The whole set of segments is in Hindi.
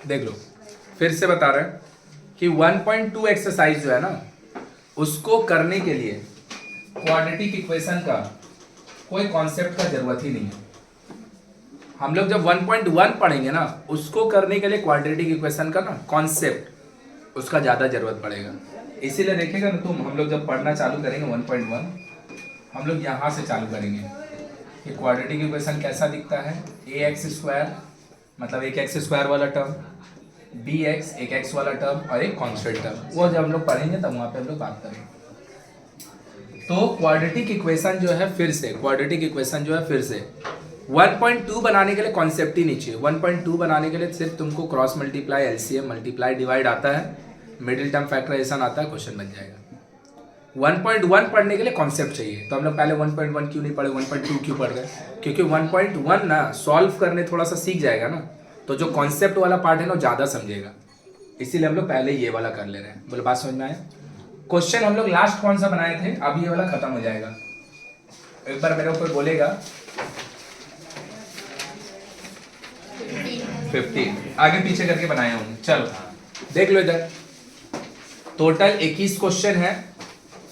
देख लो, फिर से बता रहे हैं कि 1.2 एक्सरसाइज जो है ना, उसको करने के लिए क्वाड्रेटिक इक्वेशन का कोई कॉन्सेप्ट का जरूरत ही नहीं है। हम लोग जब 1.1 पढ़ेंगे ना, उसको करने के लिए क्वाड्रेटिक इक्वेशन का ना कॉन्सेप्ट उसका ज़्यादा जरूरत पड़ेगा। इसीलिए देखेगा ना तुम, हम लोग जब पढ़ना चालू करेंगे 1.1, हम लोग यहाँ से चालू करेंगे कि क्वाड्रेटिक इक्वेशन कैसा दिखता है। ए एक्स स्क्वायर मतलब एक एक्स स्क्वायर वाला टर्म, बी एक्स एक एक्स वाला टर्म और एक कॉन्स्टेंट टर्म, वो जब हम लोग पढ़ेंगे तब वहाँ पे हम लोग बात करेंगे। तो क्वाड्रेटिक इक्वेशन जो है फिर से 1.2 बनाने के लिए कॉन्सेप्ट ही नहीं चाहिए। 1.2 बनाने के लिए सिर्फ तुमको cross multiply, LCM multiply, divide आता है, मिडिल टर्म फैक्टराइजेशन आता है, क्वेश्चन बन जाएगा। 1.1 पढ़ने के लिए कॉन्सेप्ट चाहिए। तो हम लोग पहले 1.1 क्यों नहीं पढ़े, 1.2 क्यों पढ़ रहे? क्योंकि 1.1 ना सॉल्व करने थोड़ा सा सीख जाएगा ना, तो जो कॉन्सेप्ट वाला पार्ट है ना ज़्यादा समझेगा। इसीलिए हम लोग पहले ये वाला कर ले रहे हैं। बोले बात समझ में आया? क्वेश्चन हम लोग लास्ट कौन सा बनाए थे, अब ये वाला खत्म हो जाएगा। एक बार मेरे ऊपर बोलेगा 15, आगे पीछे करके बनाया हूँ। चलो देख लो इधर, टोटल 21 क्वेश्चन है।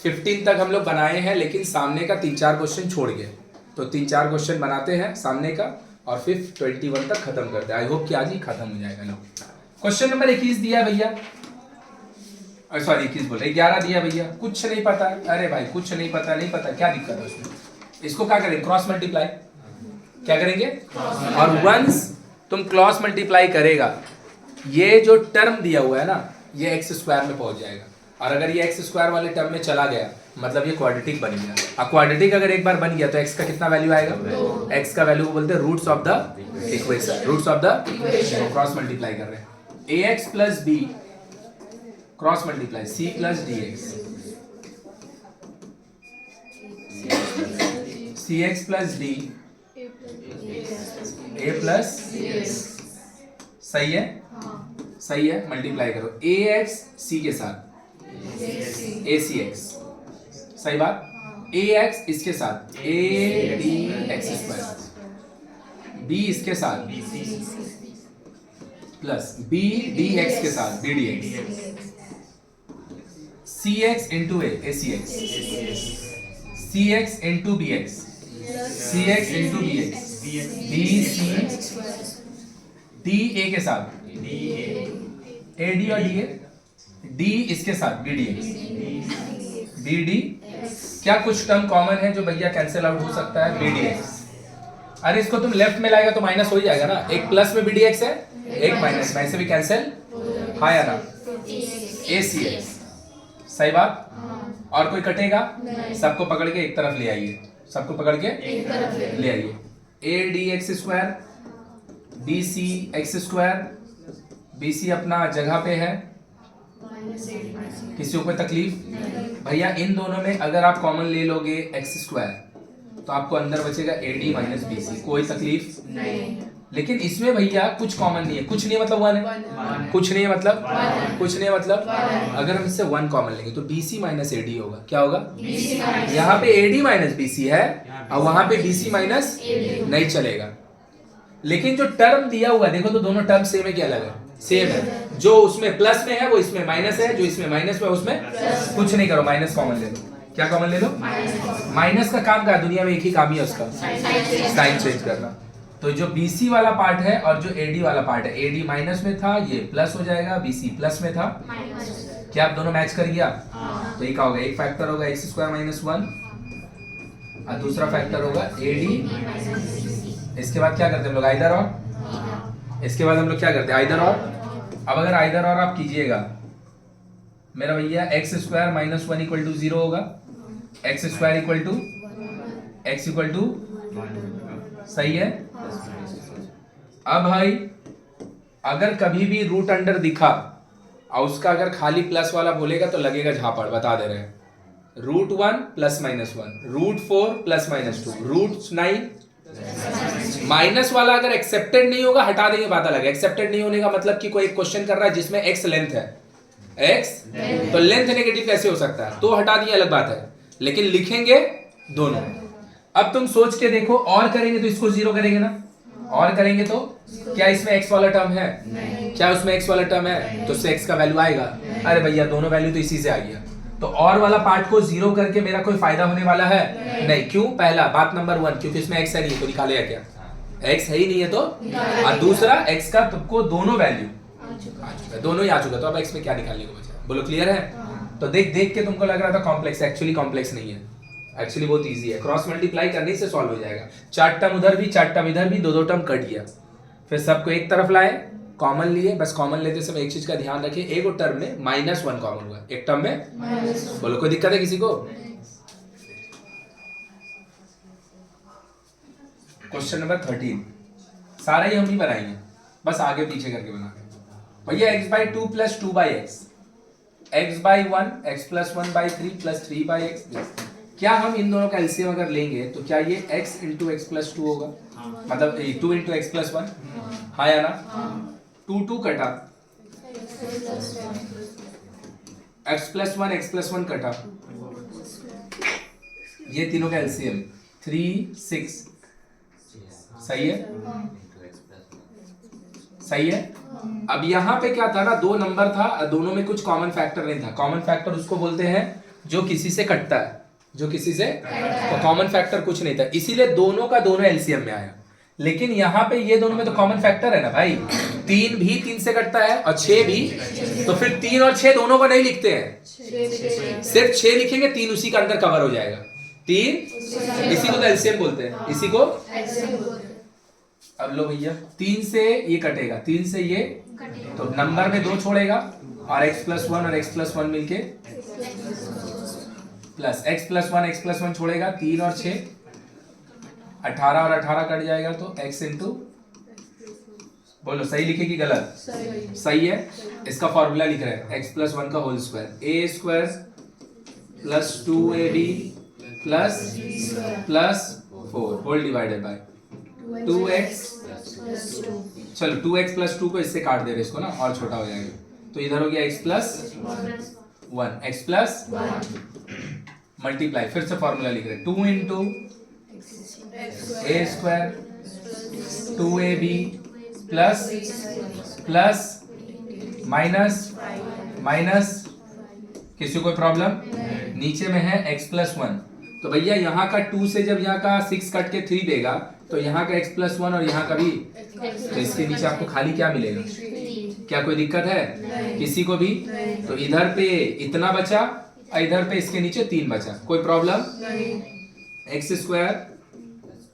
15 तक हम लोग बनाए हैं, लेकिन सामने का 3-4 क्वेश्चन छोड़ गए। तो 3-4 क्वेश्चन बनाते हैं सामने का और फिर 21 तक खत्म करते हैं। आई होप कि आज ही खत्म हो जाएगा। लो क्वेश्चन नंबर 21 दिया भैया, सॉरी 21 बोल रहे 11 दिया भैया। कुछ नहीं पता, अरे भाई कुछ नहीं पता, नहीं पता क्या दिक्कत है उसमें? इसको क्या करेंगे, क्रॉस मल्टीप्लाई। क्या करेंगे? और वंस तुम क्रॉस मल्टीप्लाई करेगा, ये जो टर्म दिया हुआ है ना, ये एक्स स्क्वायर में पहुंच जाएगा। और अगर ये एक्स स्क्वायर वाले टर्म में चला गया मतलब ये क्वाड्रेटिक बन गया। और क्वाड्रेटिक अगर एक बार बन गया तो एक्स का कितना वैल्यू आएगा? एक्स का वैल्यू बोलते हैं roots of the equation, roots of the cross multiply कर रहे हैं। A x plus b cross multiply c plus d x, C x plus d a plus, सही है? सही है, मल्टीप्लाई करो ए एक्स सी के साथ ए सी एक्स, सही बात। ए एक्स इसके साथ A D X square, B इसके साथ प्लस बी डी एक्स के साथ B D x, C X into A C X, C X into B X, C X into B X, B C D A के साथ ए डी और डी ए, डी इसके साथ B D X, B D. क्या कुछ टर्म कॉमन है जो भैया कैंसिल आउट हो सकता है? B D X. अरे इसको तुम लेफ्ट में लाएगा तो माइनस हो ही जाएगा ना, एक प्लस में बी डी एक्स है, एक माइनस में, ऐसे भी कैंसिल हाँ या ना। ए सी एक्स, सही बात। और कोई कटेगा? सबको पकड़ के एक तरफ ले आइए, सबको पकड़ के ले आइए। A D X square, B C X square, B C अपना जगह पे है, किसी को कोई तकलीफ? भैया इन दोनों में अगर आप कॉमन ले लोगे एक्स स्क्वायर तो आपको अंदर बचेगा A D minus B C, कोई तकलीफ नहीं। लेकिन इसमें भैया कुछ कॉमन नहीं है, कुछ नहीं है मतलब 1 है, कुछ नहीं है मतलब कुछ नहीं है मतलब अगर हम इससे 1 कॉमन लेंगे तो B C minus A D होगा। क्या होगा? यहाँ पे A D minus B C है और वहां पे बी सी माइनस नहीं चलेगा। लेकिन जो टर्म दिया हुआ है देखो तो दोनों टर्म सेम है क्या अलग है? सेम है। जो उसमें प्लस में है वो इसमें माइनस है, जो इसमें माइनस में उसमें कुछ नहीं करो, माइनस कॉमन ले लो। क्या कॉमन ले लो? माइनस का काम क्या है? दुनिया में एक ही काम ही है उसका, साइन चेंज करना। तो जो BC वाला पार्ट है और जो AD वाला पार्ट है, AD माइनस में था, ये प्लस हो जाएगा, BC प्लस में था। क्या आप दोनों मैच कर गया? तो ये क्या होगा? एक फैक्टर होगा एक्स स्क्वायर माइनस 1 और दूसरा फैक्टर होगा AD। इसके बाद क्या करते हैं हम लोग? आइदर और। इसके बाद हम लोग क्या करते हैं? आइदर और। अब अगर आइदर और आप कीजिएगा मेरा भैया X square minus 1 equal to 0 होगा, X square equal to X equal to, सही है। अब भाई अगर कभी भी रूट अंडर दिखा और उसका अगर खाली प्लस वाला बोलेगा तो लगेगा झापड़, बता दे रहे हैं। Root 1 plus minus 1, root 4 plus minus 2, root 9। Minus वाला अगर एक्सेप्टेड नहीं होगा हटा देंगे, बात अलग है। एक्सेप्टेड नहीं होने का मतलब कि कोई एक क्वेश्चन कर रहा है जिसमें एक्स लेंथ है, एक्स तो लेंथ नेगेटिव कैसे हो सकता है? तो हटा दिए, अलग बात है, लेकिन लिखेंगे दोनों। अब तुम सोच के देखो, और करेंगे तो इसको 0 करेंगे ना, और करेंगे तो क्या इसमें x वाला टर्म है? क्या उसमें x वाला टर्म है? तो उससे x का वैल्यू आएगा। अरे भैया दोनों वैल्यू तो इसी से आ गया, तो और वाला पार्ट को जीरो करके मेरा कोई फायदा होने वाला है नहीं। क्यों? पहला बात नंबर 1, क्योंकि इसमें x है नहीं तो निकालेगा क्या? x है ही नहीं है तो। और दूसरा x का तुमको दोनों वैल्यू आ चुका, दोनों ही आ चुका, तो अब x में क्या निकालने को बचा? बोलो क्लियर है? तो देख देख के तुमको लग रहा था कॉम्प्लेक्स, एक्चुअली कॉम्प्लेक्स नहीं है, एक्चुअली बहुत इजी है। क्रॉस मल्टीप्लाई करने से सॉल्व हो जाएगा। 4 टर्म उधर भी 4 टर्म इधर भी, दो टर्म कट गया, फिर सबको एक तरफ लाए, कॉमन लिए। बस कॉमन लेते समय एक चीज का ध्यान रखिए, एक टर्म में -1 कॉमन हुआ, एक टर्म में बोलो कोई दिक्कत है किसी को? क्वेश्चन नंबर 13 सारा ही हम ही बनाएंगे, बस आगे पीछे करके बनाएंगे। भैया x/2 + 2/x, x/1 x + 1/3 + 3/x। क्या हम इन दोनों का एलसीएम अगर लेंगे तो क्या ये x × x + 2 होगा? मतलब 2 × x + 1, हाँ या ना? 2 कटा, x + 1 x + 1 कटा, ये तीनों का एलसीएम 3 6। सही है? सही है। अब यहाँ पे क्या था ना, 2 नंबर था, दोनों में कुछ कॉमन फैक्टर नहीं था। कॉमन फैक्टर उसको बोलते हैं जो किसी से कटता है, जो किसी से, तो कॉमन फैक्टर कुछ नहीं था, इसीलिए दोनों का दोनों एलसीएम में आया। लेकिन यहाँ पे ये दोनों में तो कॉमन फैक्टर है ना भाई, 3 भी 3 से कटता है और 6 भी, तो फिर 3 और 6 दोनों को नहीं लिखते हैं, सिर्फ 6 लिखेंगे, 3 उसी के अंदर कवर हो जाएगा। 3 इसी को तो एलसीएम बोलते हैं, इसी को। अब लो भैया 3 से ये कटेगा, 3 से ये, तो नंबर में 2 छोड़ेगा और x + 1 और x + 1 मिलके प्लस x + 1 x + 1 छोड़ेगा, 3 और 6 18 और 18 कट जाएगा, तो x × बोलो सही लिखे कि गलत? सही है। इसका फॉर्मूला लिख रहे हैं x + 1 का whole square, a² + 2ab + 4 whole divided by 2x। चलो 2x + 2 को इससे काट दे रहे इसको ना, और छोटा हो जाएगा, तो इधर हो गया x + 1 x + मल्टीप्लाई, फिर से फॉर्मूला लिख रहे हैं 2 × a² 2ab प्लस माइनस, किसी को कोई प्रॉब्लम? नीचे में है x + 1, तो भैया यहाँ का 2 से जब यहाँ का 6 कट के 3 देगा, तो यहाँ का x + 1 और यहाँ का भी, तो इसके नीचे आपको खाली क्या मिलेगा? क्या कोई दिक्कत है किसी को भी? तो इधर पे इतना बचा और इधर पे इसके नीचे 3 बचा, कोई प्रॉब्लम? x²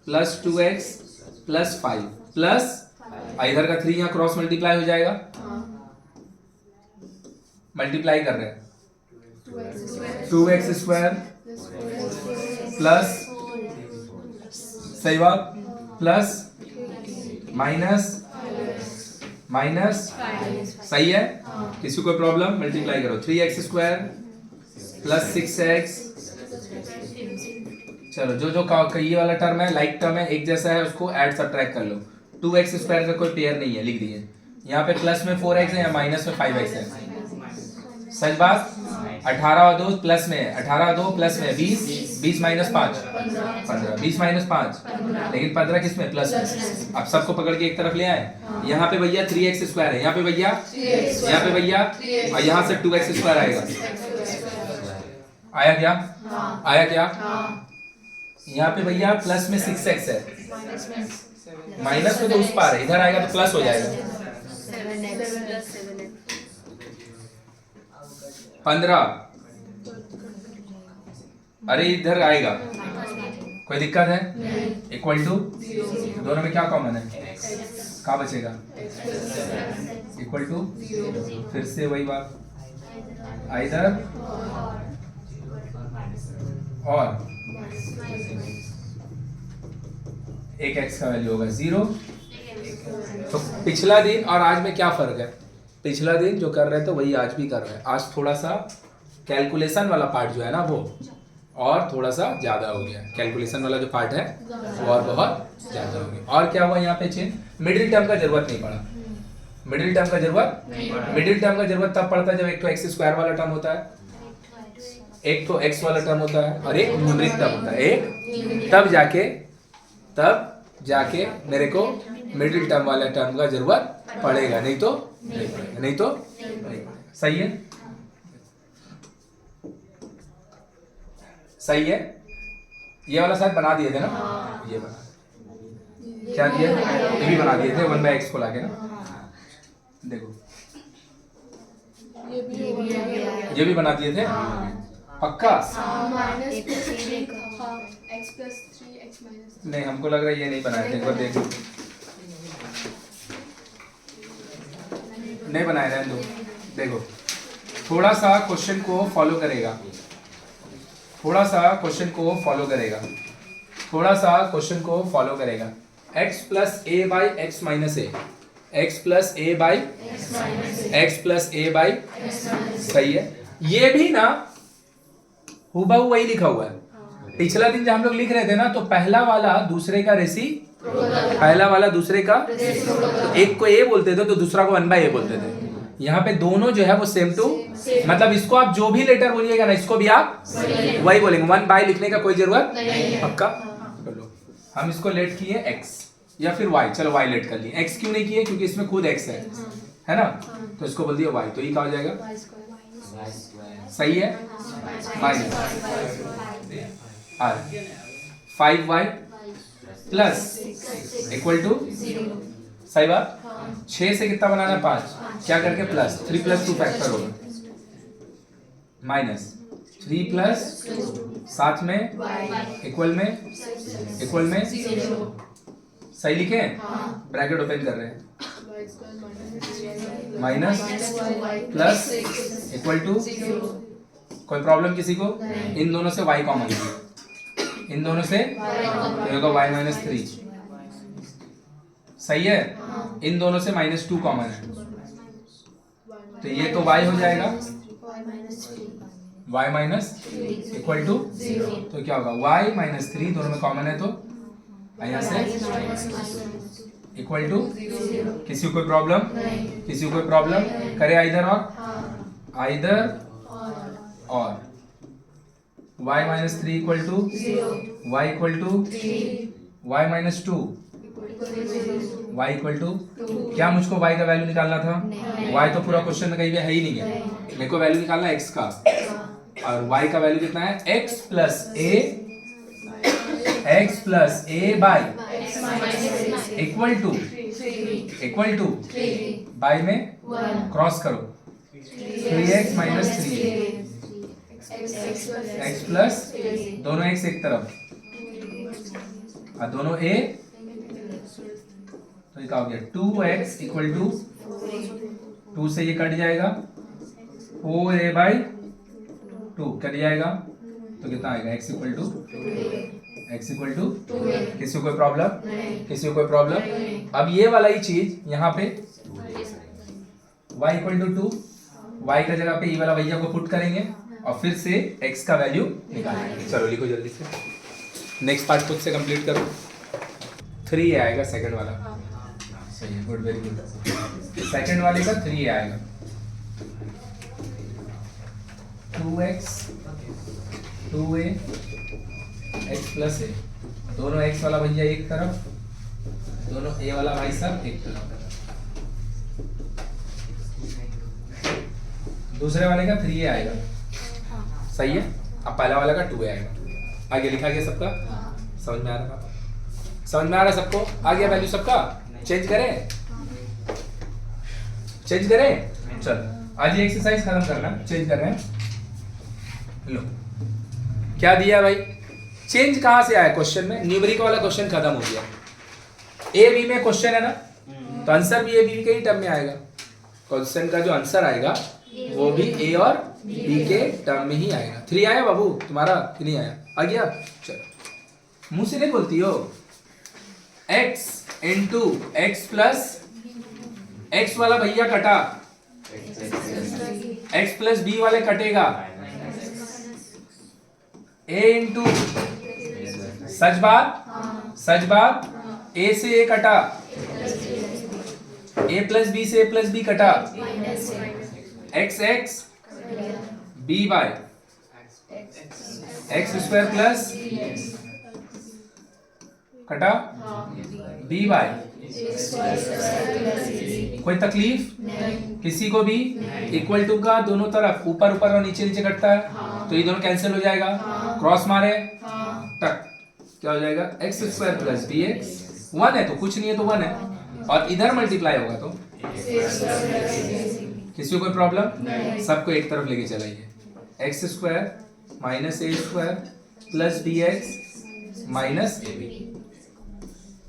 + 2x + 5 प्लस इधर का 3 यहाँ क्रॉस मल्टीप्लाई हो जाएगा, मल्टीप्लाई कर रहे हैं 2x² प्लस, सही बात, प्लस माइनस, सही है। किसी को प्रॉब्लम? मल्टीप्लाई करो 3x² + 6x। चलो जो ये वाला टर्म है, लाइक टर्म है, एक जैसा है, उसको ऐड सब्ट्रैक्ट कर लो। 2x² का कोई पेयर नहीं है, लिख दिए। यहाँ पे प्लस में 4x है या माइनस में 5x है, सच बात। 18 और 2 प्लस में है, 18 और 2 प्लस में 20, 20 - 5 15, 20 - 5, लेकिन 15 किस में? प्लस में। अब सबको पकड़ के एक तरफ ले आए, यहाँ पे भैया 3x² है, यहाँ पे भैया, यहाँ पे भैया, और यहाँ से 2x² आएगा। आया क्या? आया क्या? यहाँ पे भैया प्लस में 6x है, माइनस में तो उस पार है, इधर आएगा तो प्लस हो जाएगा 15, अरे इधर आएगा, कोई दिक्कत है? इक्वल टू, दोनों में क्या कॉमन है? क्या बचेगा? इक्वल टू, फिर से वही बात, आइदर और एक x का वैल्यू होगा 0। तो पिछला दिन और आज में क्या फर्क है? पिछला दिन जो कर रहे थे वही आज भी कर रहे हैं, आज थोड़ा सा कैलकुलेशन वाला पार्ट जो है ना वो और थोड़ा सा ज्यादा हो गया, कैलकुलेशन वाला जो पार्ट है वो और बहुत ज्यादा हो गया। और क्या हुआ यहाँ पे चेंज? मिडिल टर्म का जरूरत नहीं पड़ा, मिडिल टर्म का जरूरत तब पड़ता है जब एक तो x² वाला टर्म होता है, एक तो x वाला टर्म होता है और एक न्यूमरिक टर्म होता है, एक तब जाके मेरे को मिडिल टर्म वाला टर्म का जरूरत पड़ेगा, नहीं तो नहीं पड़ेगा, नहीं तो नहीं पड़ेगा। सही है, सही है। ये वाला शायद बना दिए थे ना, ये बना क्या दिया, ये भी बना दिए थे 1/x को लाके ना। देखो ये भी बना दिए थे पक्का। नहीं हमको लग रहा है ये नहीं बनाए थे, एक बार देख नहीं बनाए, रहने दो। देखो थोड़ा सा क्वेश्चन को फॉलो करेगा, थोड़ा सा क्वेश्चन को फॉलो करेगा, थोड़ा सा क्वेश्चन को फॉलो करेगा। x plus A by X minus A, x plus A by x plus A by, सही है। ये भी ना हुबहू वही लिखा हुआ है। पिछला दिन जब हम लोग लिख रहे थे ना, तो पहला वाला दूसरे का रेसी, पहला वाला दूसरे का, तो एक को ए बोलते थे तो दूसरा को 1/a बोलते थे। यहाँ पे दोनों जो है वो सेम टू, मतलब इसको आप जो भी लेटर बोलिएगा ना, इसको भी आप वही बोलेंगे। 1/, लिखने का कोई जरूरत पक्का। चलो हम इसको लेट किए x या फिर y, चलो y लेट कर लिए। x क्यों नहीं किए, क्योंकि इसमें खुद x है ना, तो इसको बोल दिया y, तो ये क्या हो जाएगा, सही है, minus 5y plus equal to, सही बात। 6 से कितना बनाना है, 5, क्या करके प्लस 3 + 2 फैक्टर होगा, माइनस 3 प्लस साथ में इक्वल में, सही लिखे, ब्रैकेट ओपन कर रहे हैं, माइनस प्लस इक्वल टू, कोई प्रॉब्लम किसी को। इन दोनों से y कॉमन है, इन दोनों से होगा y - 3, सही है। इन दोनों से -2 कॉमन है, तो ये तो y हो जाएगा, y माइनस इक्वल टू, तो क्या होगा y - 3 दोनों में कॉमन है, तो यहाँ से इक्वल टू, किसी को कोई प्रॉब्लम, किसी को कोई प्रॉब्लम करे, आइदर और y - 3 equal to y equal to y - 2, y equal to, क्या मुझको y का वैल्यू निकालना था, y तो पूरा क्वेश्चन में कहीं भी है ही नहीं है, मेरे को वैल्यू निकालना है x का, और y का वैल्यू कितना है, x plus a by equal two by में क्रॉस करो, 3x - 3 x प्लस, दोनों x एक तरफ और दोनों a, तो ये क्या हो गया, 2x इक्वल टू, 2 से ये कट जाएगा, 4a/2 कट जाएगा, तो कितना आएगा, x इक्वल टू, किसी को कोई प्रॉब्लम, किसी को कोई प्रॉब्लम। अब ये वाला ही चीज यहाँ पे y इक्वल टू 2, y का जगह पे ये वाला भैया को पुट करेंगे और फिर से x का वैल्यू निकालेंगे। चलो लिखो जल्दी से, नेक्स्ट पार्ट खुद से कंप्लीट करो। 3 आएगा सेकंड वाला, सही है, गुड, वेरी गुड। सेकंड वाले का 3 आएगा, 2x 2a x plus a, दोनों x वाला भैया एक तरफ, दोनों a वाला भाई साहब एक तरफ। दूसरे वाले का 3a आएगा, सही है। अब पहला वाला का 2a आएगा। आगे लिखा गया सबका, समझ में आ रहा है, समझ में आ रहा है सबको, आ गया वैल्यू सबका। चेंज करें, चेंज करें, चल आज ये एक्सरसाइज खत्म करना, चेंज कर रहे हैं। लो क्या दिया भाई, चेंज कहां से आया क्वेश्चन में, न्यूमेरिक वाला क्वेश्चन खत्म हो गया। ए बी में क्वेश्चन है ना, तो आंसर भी ए बी के ही टर्म में आएगा। क्वेश्चन का जो आंसर आएगा वो भी ए और बी के टर्म में ही आएगा। 3 आया बाबू तुम्हारा, कि नहीं आया, आ गया। चलो मुंह से नहीं बोलती हो, x into x plus, x वाला भैया कटा, x प्लस बी वाले कटेगा, a इंटू, सच बात, a से a कटा, a प्लस बी से a प्लस बी कटा, x b by X square plus कटा b बाय कोई तकलीफ किसी को भी? इक्वल टू का दोनों तरफ ऊपर ऊपर और नीचे नीचे कटता है, तो ये दोनों कैंसिल हो जाएगा। क्रॉस मारे टक, क्या हो जाएगा? X square plus B X. 1 है तो कुछ नहीं है, तो 1 है, और इधर मल्टीप्लाई होगा तो किसी को कोई प्रॉब्लम? सबको एक तरफ लेके चलाइए। X square minus A square plus B X minus A B.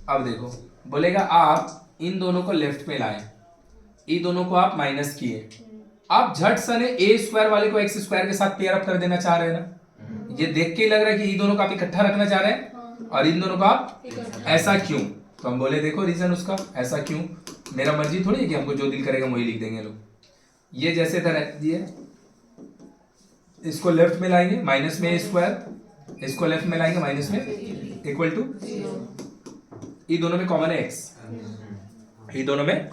अब देखो बोलेगा आप इन दोनों को लेफ्ट में लाएं, इन दोनों को आप माइनस किए, आप झट सने ए स्क्वायर वाले को एक्स स्क्वायर के साथ पेयर अप कर देना चाह रहे हैं ना। ये देख के लग रहा है कि इन दोनों को आप इकट्ठा रखना चाह रहे हैं और इन दोनों को आप ऐसा क्यों? तो हम बोले देखो रीजन उसका ऐसा क्यों, मेरा मर्जी थोड़ी है कि हमको जो दिल करेगा वही लिख देंगे लोग। ये जैसे था रख दिए, इसको लेफ्ट में लाएंगे माइनस में ए स्क्वायर, इसको लेफ्ट में लाएंगे माइनस में, इक्वल टू ये दोनों में कॉमन है एक्स, ये दोनों में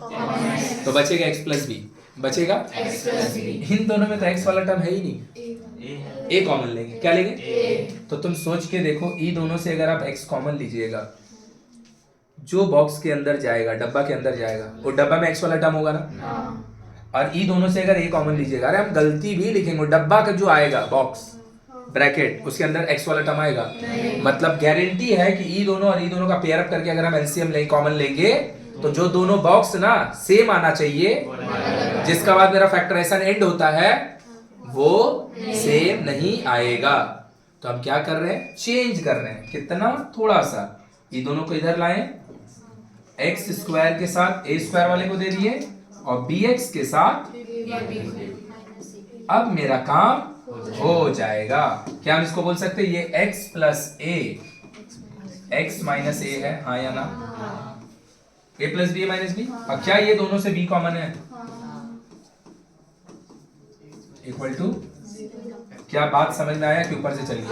तो बचेगा एक्स प्लस बी, बचेगा इन दोनों में तो एक्स वाला टर्म है ही नहीं, ए कॉमन लेंगे। क्या लेंगे? तो तुम सोच के देखो, ई दोनों से अगर आप एक्स कॉमन लीजिएगा, जो बॉक्स के अंदर जाएगा, डब्बा के अंदर जाएगा, वो डब्बा में एक्स वाला टर्म होगा ना। और ई दोनों से अगर ए कॉमन लीजिएगा, अरे हम गलती भी लिखेंगे, डब्बा का जो आएगा बॉक्स ब्रैकेट उसके अंदर एक्स वाला टर्म आएगा, मतलब गारंटी है कि ई दोनों और ई दोनों का पेयर अप करके अगर हम एलसीएम ले कॉमन लेंगे तो जो दोनों बॉक्स ना सेम आना चाहिए, जिसका बाद मेरा फैक्टराइजेशन एंड होता है, वो सेम नहीं आएगा। तो हम क्या कर रहे हैं? चेंज कर रहे हैं। कितना? थोड़ा सा। ये दोनों को इधर लाएं, एक्स स्क्वायर के साथ ए स्क्वायर वाले को दे दिए और बी एक्स के साथ, अब मेरा काम हो जाएगा। क्या हम इसको बोल सकते हैं? ये एक्स प्लस ए, एक्स माइनस ए है, हाँ या ना? ए प्लस बी माइनस बी। अब क्या ये दोनों से बी कॉमन है? इक्वल टू, क्या बात समझ में आया कि ऊपर से चलिए?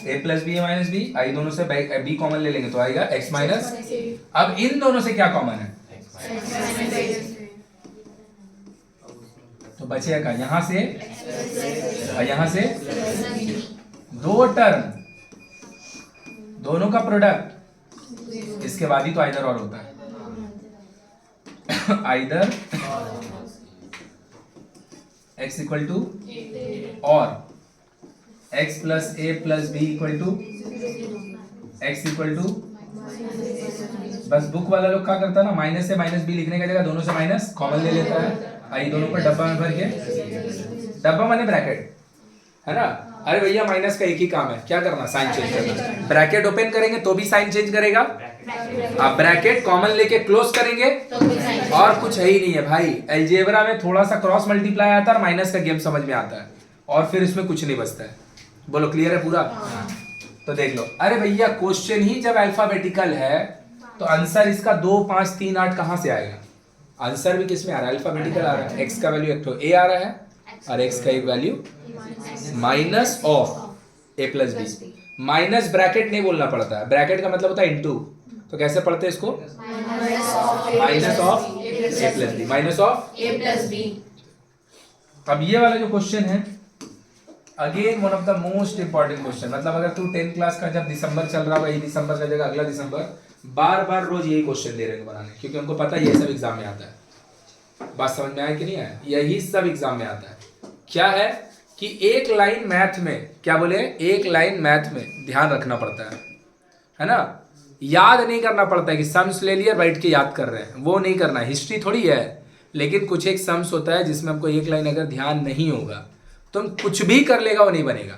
ए प्लस बी माइनस बी, आई दोनों से बी कॉमन ले लेंगे तो आएगा एक्स माइनस। अब इन दोनों से क्या कॉमन है? तो बचेगा यहां से और यहां से दो टर्म, दोनों का प्रोडक्ट, इसके बाद ही तो आइदर और होता है। आइदर x इक्वल टू और x plus A plus B equal to x equal to, बस बुक वाला लोग क्या करता है ना, माइनस से माइनस बी लिखने का जगह दोनों से माइनस कॉमन ले लेता है। आई दोनों को डब्बा में भर के, डब्बा माने ब्रैकेट है ना। अरे भैया माइनस का एक ही काम है, क्या करना? साइन चेंज करना। ब्रैकेट ओपन करेंगे तो भी साइन चेंज करेगा, आप ब्रैकेट कॉमन लेके क्लोज करेंगे और कुछ है ही नहीं है भाई। अलजेब्रा में थोड़ा सा क्रॉस मल्टीप्लाई आता है और माइनस का गेम समझ में आता है और फिर इसमें कुछ नहीं बचता है। बोलो क्लियर है पूरा? तो देख लो। अरे भैया क्वेश्चन ही जब अल्फाबेटिकल है तो आंसर इसका 2 5 3 8 कहां से आएगा? आंसर भी किस में आ रहा है? अल्फाबेटिकल आ रहा है। एक्स का वैल्यू एक तो ए आ रहा है और एक्स का एक value minus of A plus B. Minus bracket नहीं बोलना पड़ता है, ब्रैकेट का मतलब होता है इनटू। तो कैसे पढ़ते हैं इसको? Minus of A plus B, minus of A plus B. अब ये वाला जो क्वेश्चन है, again one of the most important question. मतलब अगर तू 10th क्लास का जब दिसंबर चल रहा होगा, ये दिसंबर का जगह अगला दिसंबर, बार बार रोज यही क्वेश्चन दे रहे हैं बनाने, क्योंकि उनको पता है ये सब एग्जाम में आता है। बात समझ में आया कि नहीं आया? यही सब एग्जाम में आता है। क्या है कि एक लाइन मैथ में, क्या बोले, एक लाइन मैथ में ध्यान रखना पड़ता है ना। याद नहीं करना पड़ता है कि सम्स ले लिया बैठ के याद कर रहे हैं, वो नहीं करना। हिस्ट्री थोड़ी है, लेकिन कुछ एक सम्स होता है जिसमें हमको एक लाइन अगर ध्यान नहीं होगा तुम कुछ भी कर लेगा वो नहीं बनेगा।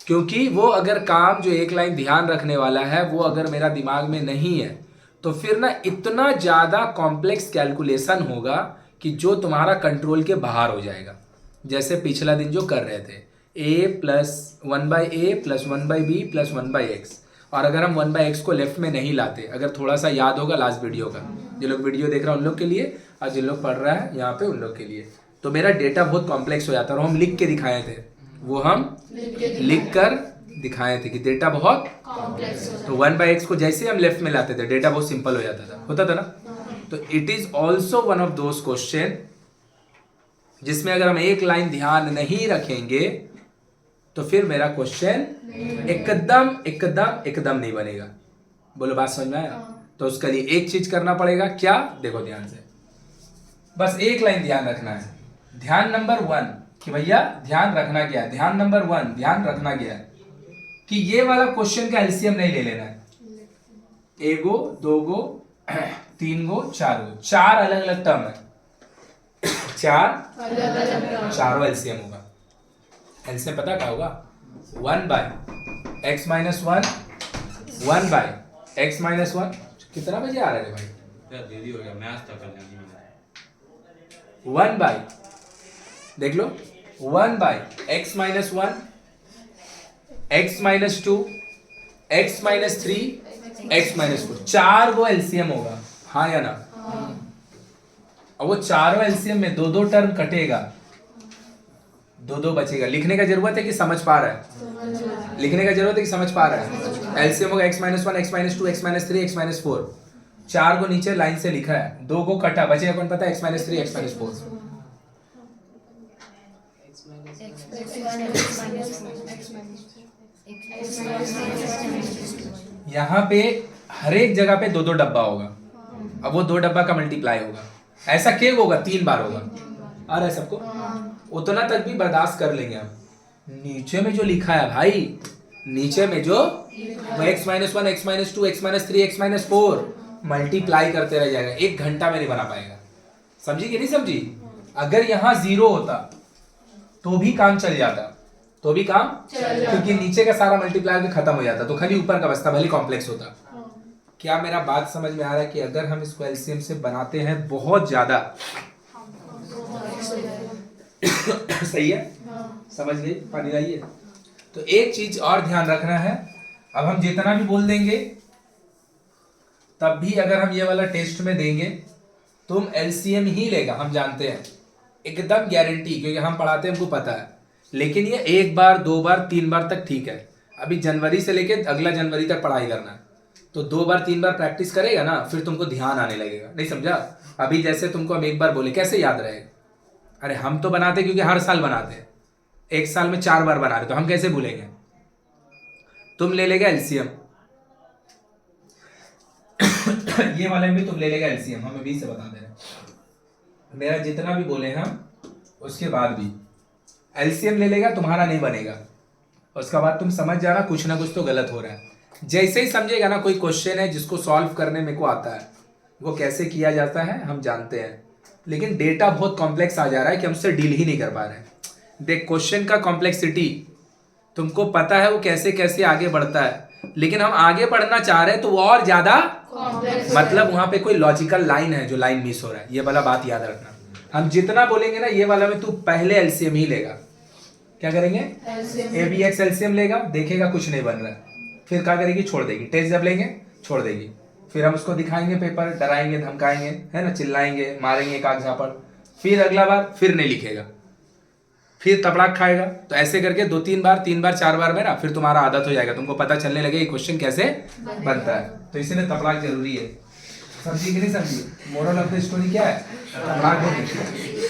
क्योंकि वो अगर काम जो एक लाइन ध्यान रखने वाला है वो अगर मेरा दिमाग में नहीं है तो फिर ना इतना ज़्यादा कॉम्प्लेक्स कैलकुलेशन होगा कि जो तुम्हारा कंट्रोल के बाहर हो जाएगा। जैसे पिछला दिन जो कर रहे थे, a plus 1/a plus 1/b plus 1/x, और अगर हम 1/x को लेफ्ट में नहीं लाते, अगर थोड़ा सा याद होगा लास्ट वीडियो का, जो लोग वीडियो देख रहा है उन लोग के लिए और जिन लोग पढ़ रहा है यहाँ पे उन लोग के लिए, तो मेरा डेटा बहुत कॉम्प्लेक्स हो जाता है। और हम लिख के दिखाए थे, वो हम लिख कर दिखाए थे कि डेटा बहुत कॉम्प्लेक्स। तो 1/x को जैसे हम लेफ्ट में लाते थे डेटा बहुत सिंपल हो जाता था, होता था ना। तो it is also one of those question जिसमें अगर हम एक लाइन ध्यान नहीं रखेंगे तो फिर मेरा क्वेश्चन एकदम एकदम एकदम नहीं बनेगा। बोलो बात समझ में आया? तो उसके लिए एक चीज करना पड़ेगा, क्या? देखो ध्यान से, बस एक लाइन ध्यान रखना है। ध्यान नंबर 1 कि भैया ध्यान रखना क्या है, ध्यान नंबर 1 ध्यान रखना क्या है कि ये वाला क्वेश्चन का एलसीएम नहीं ले लेना है। एगो, दोगो, तीन गो, चार गो, चार अलग अलग टर्म है, चारों एलसीएम होगा। एलसीएम पता क्या होगा? 1/x - 1 1/x - 1। कितना बजे आ रहे थे भाई? देरी हो गया, मैच तक कर जानी है। 1 बाई, देख लो, 1/x - 1 x - 2 x - 3 x - 4, चार गो एलसीएम होगा, हाँ या ना? और वो चारों एलसीएम में दो दो टर्म कटेगा, दो दो बचेगा। लिखने का जरूरत है कि समझ पा रहा है? लिखने का जरूरत है कि समझ पा रहा है? एलसीएम होगा x - 1 x - 2 x - 3 x - 4, चार को नीचे लाइन से लिखा है, दो को कटा, बचेगा कौन पता है? x - 3 x - 4। यहाँ पे हर एक जगह पे दो दो डब्बा होगा। अब वो दो डब्बा का मल्टीप्लाई होगा, ऐसा क्या होगा? 3 बार होगा। आ रहा है सबको? उतना तक भी बर्दाश्त कर लेंगे हम। नीचे में जो लिखा है भाई, नीचे में जो x - 1 x - 2 x - 3 x - 4 multiply करते रह जाएगा, 1 घंटा में नहीं बना पाएगा। समझी कि नहीं समझी? अगर यहाँ 0 होता तो भी काम चल जाता, तो भी काम क्योंकि नीचे का सारा मल्टीप्लाई होकर खत्म हो जाता, तो खाली ऊपर का बचता, भले कॉम्प्लेक्स होता। क्या मेरा बात समझ में आ रहा है कि अगर हम इसको एलसीएम से बनाते हैं बहुत ज्यादा सही है? समझ गई? पानी लाइए। तो एक चीज और ध्यान रखना है, अब हम जितना भी बोल देंगे तब भी अगर हम ये वाला टेस्ट में देंगे तुम एलसीएम ही लेगा, हम जानते हैं, एकदम गारंटी, क्योंकि हम पढ़ाते हैं, हमको पता है। लेकिन ये 1 बार 2 बार 3 बार तक ठीक है। अभी जनवरी से लेके अगला जनवरी तक पढ़ाई करना है, तो 2 बार 3 बार प्रैक्टिस करेगा ना, फिर तुमको ध्यान आने लगेगा। नहीं समझा? अभी जैसे तुमको हम एक बार बोले, कैसे याद रहेगा? अरे हम तो बनाते क्योंकि हर साल बनाते हैं, 1 साल में 4 बार बना रहे, तो हम कैसे भूलेंगे? तुम ले लेगा एलसीएम ये वाले भी तुम ले लेगा एलसीएम, हम अभी से बता दे रहे हैं। मेरा जितना भी बोले हम उसके बाद भी एलसीएम ले लेगा, तुम्हारा नहीं बनेगा। उसके बाद तुम समझ जाना कुछ ना कुछ तो गलत हो रहा है। जैसे ही समझेगा ना कोई क्वेश्चन है जिसको सॉल्व करने मेरे को आता है, वो कैसे किया जाता है हम जानते हैं, लेकिन डेटा बहुत कॉम्प्लेक्स आ जा रहा है कि हम उससे डील ही नहीं कर पा रहे हैं। देख, क्वेश्चन का कॉम्प्लेक्सिटी तुमको पता है वो कैसे कैसे आगे बढ़ता है, लेकिन हम आगे बढ़ना चाह रहे हैं तो वो और ज्यादा मतलब वहां पे कोई लॉजिकल लाइन है जो लाइन मिस हो रहा है। ये वाला बात याद रखना। हम जितना बोलेंगे ना ये वाला में तू पहले एलसीएम ही लेगा। क्या करेंगे? ABX एलसीएम लेगा, देखेगा कुछ नहीं बन रहा है, फिर क्या करेगी? छोड़ देगी। टेस्ट जब लेंगे छोड़ देगी, फिर हम उसको दिखाएंगे पेपर, डराएंगे धमकाएंगे, है ना, चिल्लाएंगे, मारेंगे एक आध झापड़, फिर अगला बार फिर नहीं लिखेगा, फिर तबड़ाक खाएगा। तो ऐसे करके 2-3 बार 3 बार 4 बार में ना फिर तुम्हारा आदत हो जाएगा, तुमको पता चलने लगे क्वेश्चन कैसे बनता है। तो इसीलिए तबड़ाक जरूरी है। समझी कि नहीं समझी? मोरल ऑफ द स्टोरी क्या है? तबड़ाक होनी चाहिए।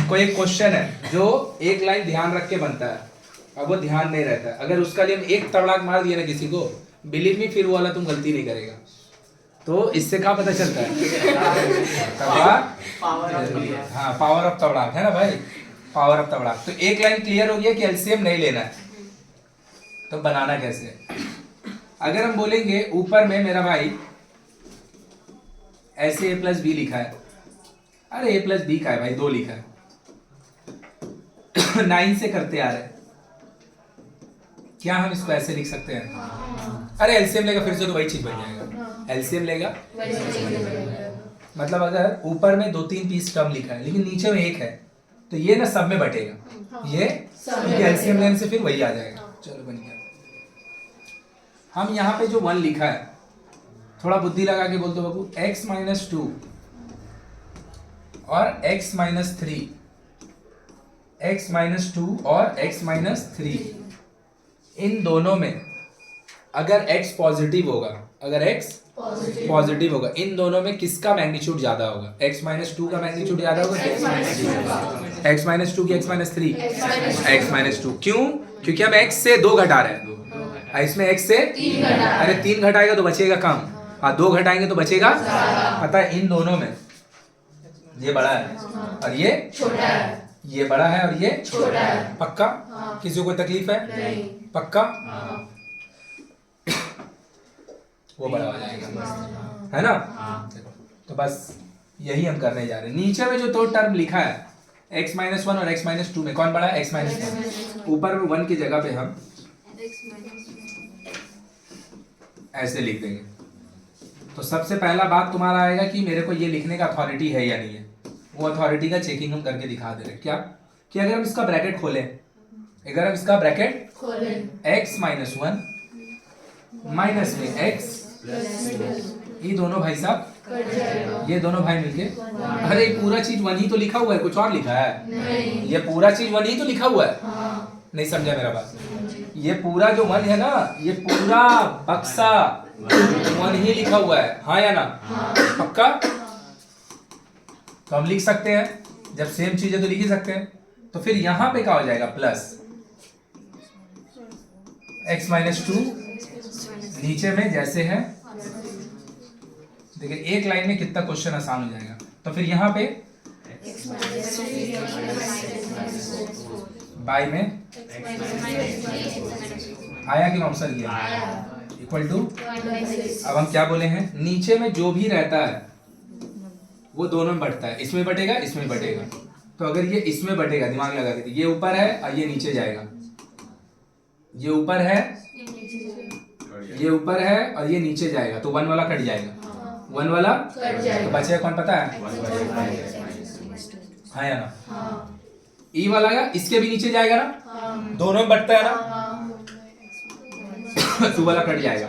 कोई एक क्वेश्चन है जो एक लाइन ध्यान रख के बनता है, अब वो ध्यान नहीं रहता है, अगर उसका लिए हम एक तबड़ाक मार दिए ना किसी को, बिलीव मी फिर वो वाला तुम गलती नहीं करेगा। तो इससे क्या पता चलता है? तबड़ाक, हाँ, पावर ऑफ तबड़ाक है ना भाई, पावर ऑफ तबड़ाक। तो एक लाइन क्लियर हो गया कि एलसीएम नहीं लेना है। तो बनाना कैसे? अगर हम बोलेंगे ऊपर में मेरा भाई ऐसे a + b लिखा है, अरे a + b का है भाई, 2 लिखा है 9 से करते आ रहे हैं, क्या हम इसको ऐसे लिख सकते हैं? अरे एलसीएम लेगा फिर से तो वही चीज बन जाएगा। एलसीएम लेगा मतलब अगर ऊपर में 2-3 पीस टर्म लिखा है लेकिन नीचे में 1 है, तो ये ना सब में बटेगा, ये एलसीएम लेने से फिर वही आ जाएगा। चलो बन गया। हम यहाँ पे जो 1 लिखा है, थोड़ा बुद्धि लगा के बोल दो बाबू, x - 2 और x - 3, x - 2 और x - 3, इन दोनों में अगर x पॉजिटिव होगा, अगर x पॉजिटिव होगा, इन दोनों में किसका मैग्नीट्यूड ज्यादा होगा? x - 2 का मैग्नीट्यूड ज्यादा होगा, x - 2 की x - 3, x - 2। क्यों? क्योंकि हम x से 2 घटा रहे हैं, इसमें x से 3 घटा, अरे 3 घटाएगा तो बचेगा कम, हाँ 2 घटाएंगे तो बचेगा, पता है इन दोनों में ये बड़ा है और ये छोटा है, ये बड़ा है और ये छोटा है। पक्का? किसी को कोई तकलीफ है? नहीं। पक्का? वो बड़ा हो जाएगा, है ना? देखो, तो बस यही हम करने जा रहे हैं। नीचे में जो दो टर्म लिखा है x-1 और x-2 में कौन बड़ा है? x-1। ऊपर में 1 की जगह पे हम ऐसे लिख देंगे। तो सबसे पहला बात तुम्हारा आएगा कि मेरे को ये लिखने का अथॉरिटी है या नहीं है। वो अथॉरिटी का चेकिंग हम करके दिखा दे रहे हैं। क्या कि अगर हम इसका ब्रैकेट खोलें, अगर हम इसका ब्रैकेट खोलें, x-1 माइनस में x, ये दोनों भाई साहब, कट जाएगा। ये दोनों भाई मिलके, अरे पूरा चीज 1 ही तो लिखा हुआ है, कुछ और लिखा है? नहीं। ये पूरा चीज 1 ही तो लिखा हुआ है। हाँ। नहीं समझा मेरा बात? ये पूरा जो 1 है ना, ये पूरा बक्सा 1 ही लिखा हुआ है, हाँ या ना? पक्का? तो हम लिख सकते हैं, जब सेम चीज है तो लिख ही सकते हैं। तो फिर यहां पे क्या हो जाएगा? प्लस x-2 नीचे में जैसे है। देखिए एक लाइन में कितना क्वेश्चन आसान हो जाएगा। तो फिर यहाँ पे बाई में आया कि माउसर गया इक्वल टू, अब हम क्या बोले हैं? नीचे में जो भी रहता है वो दोनों में बढ़ता है, इसमें बटेगा, इसमें बटेगा। तो अगर ये इसमें बटेगा, दिमाग लगा के, ये ऊपर है और ये नीचे जाएगा, ये ऊपर है, ये ऊपर है और ये नीचे जाएगा, तो 1 वाला कट जाएगा, 1 वाला कट जाएगा। तो बचेगा कौन पता है? हाँ या ना? हाँ। ई वाला का इसके भी नीचे जाएगा ना, हाँ। दोनों में बढ़ता है ना, हाँ। 2 वाला कट जाएगा,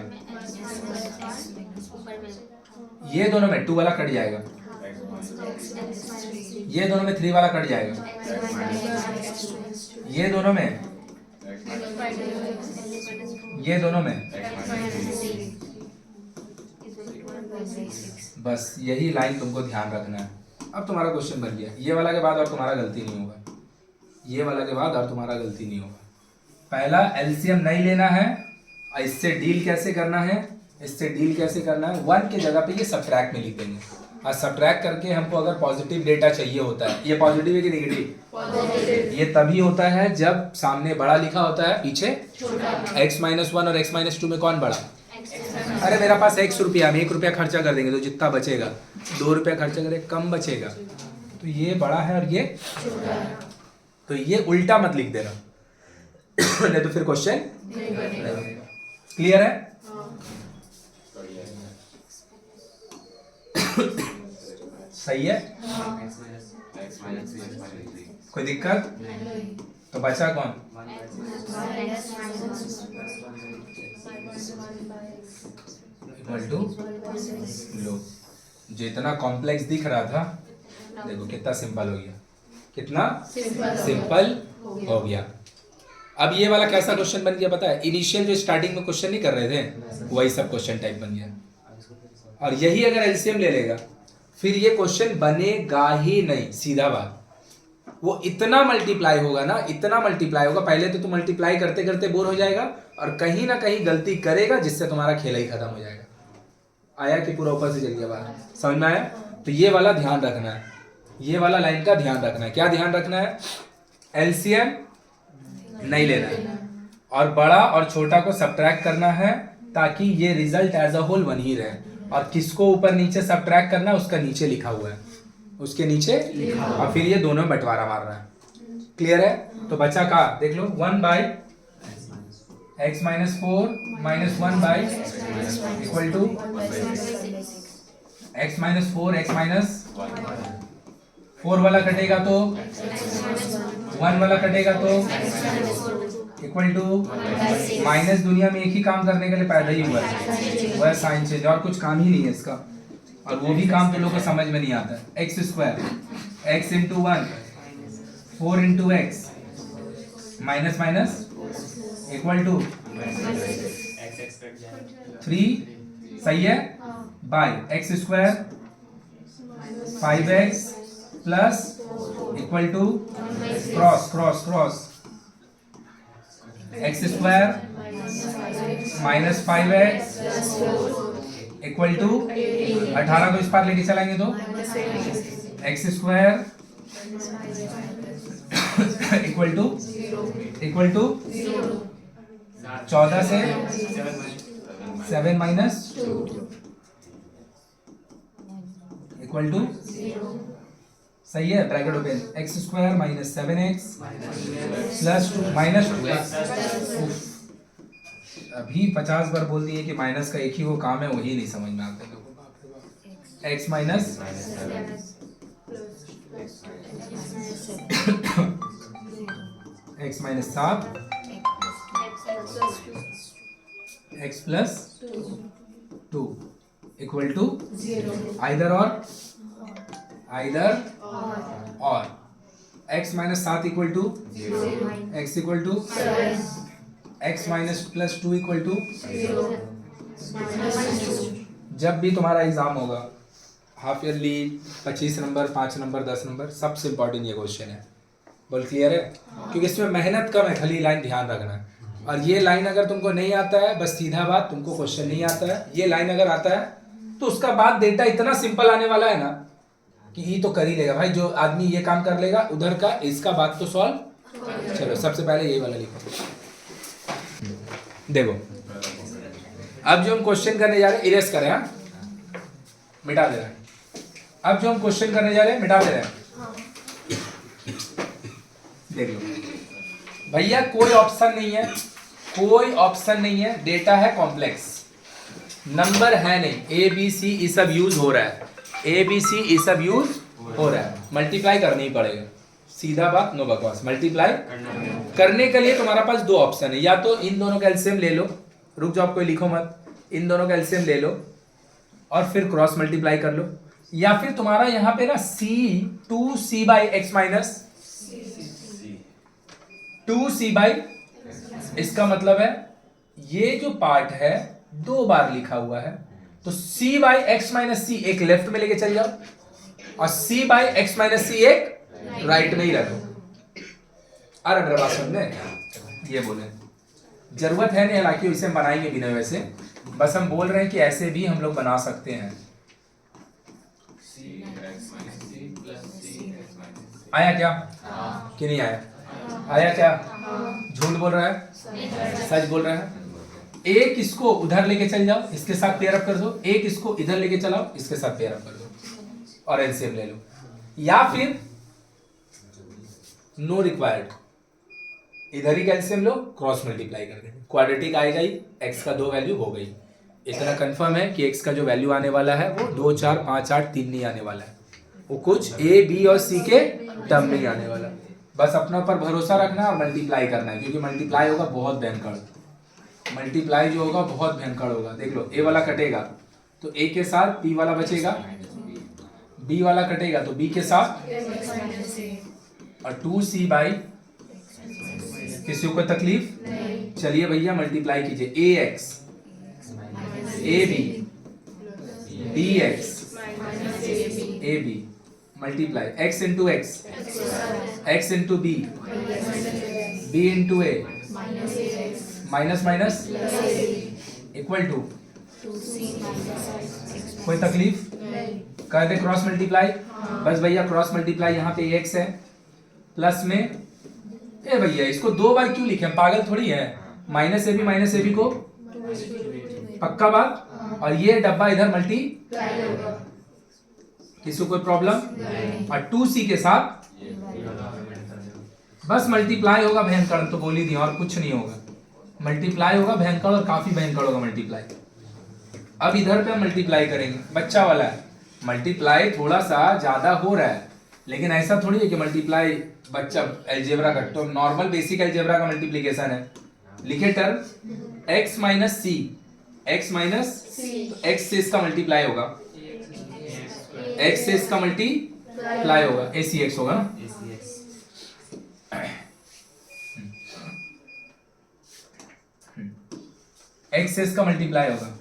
ये दोनों में 2 वाला कट जाएगा, ये दोनों में 3 वाला कट जाएगा, ये दोनों में, ये दोनों में, बस यही लाइन तुमको ध्यान रखना है। अब तुम्हारा क्वेश्चन बन गया, ये वाला के बाद और तुम्हारा गलती नहीं होगा, ये वाला के बाद और तुम्हारा गलती नहीं होगा। पहला एलसीएम नहीं लेना है, और इससे डील कैसे करना है, इससे डील कैसे करना है, 1 की जगह पे ये सब्ट्रैक्ट में लिख देंगे, और सब्ट्रैक्ट करके हमको अगर पॉजिटिव डेटा चाहिए होता है, ये पॉजिटिव है कि नेगेटिव? पॉजिटिव। ये तभी होता है जब सामने बड़ा लिखा होता है, पीछे छोटा। x-1 और x-2 में कौन बड़ा? अरे मेरा पास x रुपया, हम 1 रुपया खर्चा कर देंगे तो जितना बचेगा, 2 रुपया खर्चा करें कम बचेगा, तो ये बड़ा है और ये छोटा है। तो ये उल्टा मत लिख देना नहीं तो फिर क्वेश्चन नहीं बनेगा। क्लियर है? हाँ। सही है? हाँ। कोई दिक्कत? नहीं। तो बचा कौन? इक्वल टू लो, जो इतना कॉम्प्लेक्स दिख रहा था, देखो कितना सिंपल हो गया, कितना सिंपल हो गया। अब ये वाला कैसा क्वेश्चन बन गया पता है? इनिशियल जो स्टार्टिंग में क्वेश्चन नहीं कर रहे थे, वही सब क्वेश्चन टाइप बन गया। और यही अगर एलसीएम ले लेगा, फिर ये क्वेश्चन बनेगा ही नहीं, सीधा बात। वो इतना मल्टीप्लाई होगा ना, इतना मल्टीप्लाई होगा, पहले तो तुम मल्टीप्लाई करते करते बोर हो जाएगा, और कहीं ना कहीं गलती करेगा जिससे तुम्हारा खेल ही खत्म हो जाएगा। आया कि पूरा ऊपर से चल गया बाहर? समझ में आया? तो ये वाला ध्यान रखना है, ये वाला लाइन का ध्यान रखना है। क्या ध्यान रखना है? एलसीएम नहीं लेना है, और बड़ा और छोटा को सब्ट्रैक्ट करना है, ताकि ये रिजल्ट एज अ होल 1 ही रहे। और किसको ऊपर नीचे सब्ट्रैक्ट करना है, उसका नीचे लिखा हुआ है, उसके नीचे, और फिर ये दोनों में बंटवारा मार रहा है। क्लियर है? तो बचा का देख लो, 1 by x-4 minus 1 by equal to x-4 x-4 वाला कटेगा तो 1 वाला कटेगा तो इक्वल टू माइनस, दुनिया में एक ही काम करने के लिए पैदा ही हुआ है, वह साइन चेंज, और कुछ काम ही नहीं है इसका, और वो भी काम तो लोगों को समझ में नहीं आता है। x² x into 1 4 into x minus minus equal to 3, सही है? By x² 5x plus equal to cross cross cross x² minus 5x equal to 18 को इस पार लेके चलाएंगे तो एक्स स्क्वायर इक्वल टू 14 से 7 माइनस इक्वल टू सही है bracket open x square minus 7x plus minus 2x। अभी 50 बार बोल दिए कि माइनस का एक ही वो काम है, वही नहीं समझ में आता लोगों को। x minus x minus 7 x plus 2 equal to either और x minus 7 equal to x equal to x minus plus 2 equal to. जब भी तुम्हारा एग्जाम होगा half yearly 25 number 5 number 10 number, सबसे इंपॉर्टेंट ये क्वेश्चन है। बोल क्लियर है? क्योंकि इसमें मेहनत कम है, खाली लाइन ध्यान रखना है। और ये लाइन अगर तुमको नहीं आता है, बस सीधा बात, तुमको क्वेश्चन नहीं आता है, ये लाइन अगर आता है तो उसका बाद डेटा इतना सिंपल आने वाला है ना कि ये तो कर ही लेगा भाई। जो आदमी ये काम कर लेगा उधर का, इसका बात तो सॉल्व। चलो सबसे पहले यही वाला लिखो। देखो अब जो हम क्वेश्चन करने जा रहे हैं, इरेज करें, हाँ मिटा दे रहे हैं। अब जो हम क्वेश्चन करने जा रहे हैं मिटा दे रहे हैं। देख लो भैया, कोई ऑप्शन नहीं है, डेटा है कॉम्प्लेक्स, नंबर है नहीं, ए बी सी ये सब यूज हो रहा है, मल्टीप्लाई करना ही पड़ेगा, सीधा बात, नो बकवास। मल्टीप्लाई करने के लिए तुम्हारा पास दो ऑप्शन है, या तो इन दोनों का एलसीएम ले लो, रुक जाओ कोई लिखो मत, इन दोनों का एलसीएम ले लो और फिर क्रॉस मल्टीप्लाई कर लो, या फिर तुम्हारा यहाँ पे ना two C by X minus 2c by, इसका मतलब है ये जो पार्ट है दो बार लिखा हुआ है, तो c बाई एक्स माइनस सी एक लेफ्ट में लेके चल जाओ और c बाई एक्स माइनस सी एक राइट में ही रखो। अरे मेरा बात समझ में, ये बोले जरूरत है नहीं, हालांकि इसे हम बनाएंगे भी नहीं वैसे, बस हम बोल रहे हैं कि ऐसे भी हम लोग बना सकते हैं। आया क्या कि नहीं आया? आया क्या? झूठ बोल रहा है, सच बोल रहा है? एक इसको उधर लेके चल जाओ, इसके साथ पेयर अप कर दो, एक इसको इधर लेके चलाओ, इसके साथ पेयर अप कर दो और एलसीएम ले लो, या फिर नो रिक्वायर्ड, इधर ही एलसीएम लो, क्रॉस मल्टीप्लाई कर देंगे, क्वाड्रेटिक आएगा ही, एक्स का 2 वैल्यू हो गई। इतना कंफर्म है कि एक्स का जो वैल्यू आने वाला है वो 2 4 5 8 3 नहीं आने वाला है, वो कुछ ए बी और सी के टर्म में ही आने वाला। बस अपना ऊपर भरोसा रखना और मल्टीप्लाई करना है, क्योंकि मल्टीप्लाई होगा बहुत भयंकर, मल्टीप्लाई जो होगा बहुत भयंकर होगा। देख लो ए वाला कटेगा तो ए के साथ बी वाला बचेगा, बी वाला कटेगा तो बी के साथ, और 2c बाई, किसी को तकलीफ? चलिए भैया मल्टीप्लाई कीजिए, a x a b D x a b multiply x into x, x into b, b into a, minus minus equal to, कोई तकलीफ? कर दे क्रॉस मल्टीप्लाई। बस भैया क्रॉस मल्टीप्लाई, यहाँ पे एक्स है प्लस में, ए भैया इसको 2 बार क्यों लिखे, हम पागल थोड़ी है, माइनस ए बी को पक्का बात, और ये डब्बा इधर मल्टीप्लाई, किसी को कोई प्रॉब्लम? और 2c के साथ बस मल्टीप्लाई होगा भयंकर, तो बोल ही दिया, और कुछ नहीं होगा, मल्टीप्लाई होगा भयंकर और काफी भयंकर होगा मल्टीप्लाई। अब इधर पे हम मल्टीप्लाई करेंगे, बच्चा वाला है, मल्टीप्लाई थोड़ा सा ज्यादा हो रहा है, लेकिन ऐसा थोड़ी है कि मल्टीप्लाई बच्चा अलजेब्रा का, तो नॉर्मल बेसिक अलजेब्रा का मल्टीप्लिकेशन है। लिखे टर्म x माइनस सी, एक्स माइनस एक्स से इसका मल्टीप्लाई होगा, x से इसका मल्टीप्लाई होगा, ACX होगा ना, x से इसका मल्टीप्लाई होगा,